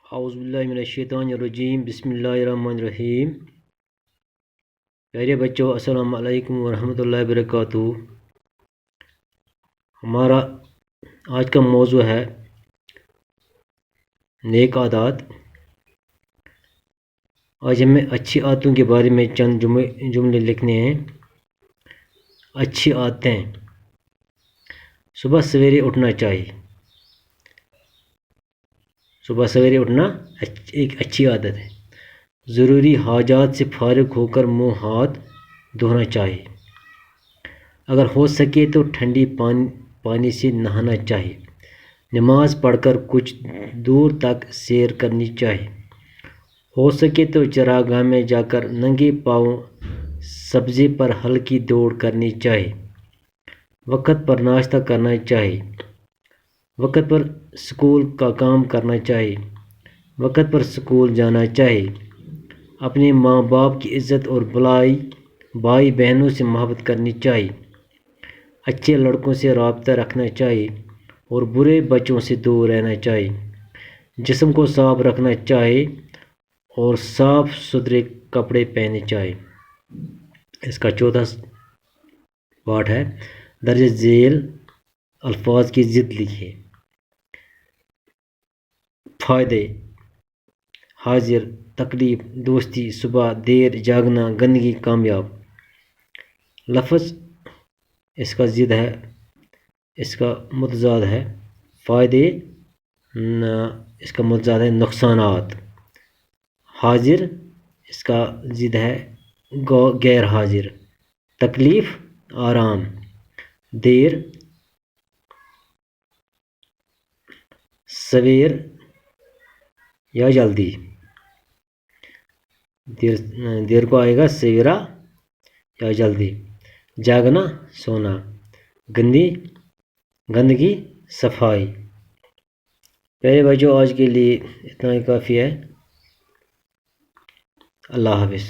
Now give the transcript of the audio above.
اعوذ باللہ من الشیطان الرجیم بسم اللہ الرحمن الرحیم۔ پیارے بچوں، السلام علیکم ورحمۃ اللہ وبرکاتہ۔ ہمارا آج کا موضوع ہے نیک عادات۔ آج ہمیں اچھی عادتوں کے بارے میں چند جملے لکھنے ہیں۔ اچھی عادتیں: صبح سویرے اٹھنا چاہیے۔ صبح سویرے اٹھنا ایک اچھی عادت ہے۔ ضروری حاجات سے فارغ ہو کر منہ ہاتھ دھونا چاہیے۔ اگر ہو سکے تو ٹھنڈی پانی سے نہانا چاہیے۔ نماز پڑھ کر کچھ دور تک سیر کرنی چاہیے۔ ہو سکے تو چراگاہ میں جا کر ننگے پاؤں سبزے پر ہلکی دوڑ کرنی چاہیے۔ وقت پر ناشتہ کرنا چاہیے۔ وقت پر اسکول کا کام کرنا چاہیے۔ وقت پر اسکول جانا چاہیے۔ اپنے ماں باپ کی عزت اور بھائی بہنوں سے محبت کرنی چاہیے۔ اچھے لڑکوں سے رابطہ رکھنا چاہیے اور برے بچوں سے دور رہنا چاہیے۔ جسم کو صاف رکھنا چاہیے اور صاف ستھرے کپڑے پہننے چاہیے۔ اس کا چوتھا پارٹ ہے درج ذیل الفاظ کی ضد لکھیے۔ فائدے: حاضر، تکلیف، دوستی، صبح، دیر جاگنا، گندگی، کامیاب۔ لفظ اس کا ضد ہے، اس کا متضاد ہے۔ فائدے اس کا متضاد ہے نقصانات۔ حاضر اس کا ضد ہے غیر حاضر۔ تکلیف آرام، دیر سویر یا جلدی، دیر کو آئے گا سویرا یا جلدی۔ جاگنا سونا، گندگی صفائی۔ پیارے بچوں، آج کے لیے اتنا ہی کافی ہے۔ اللہ حافظ۔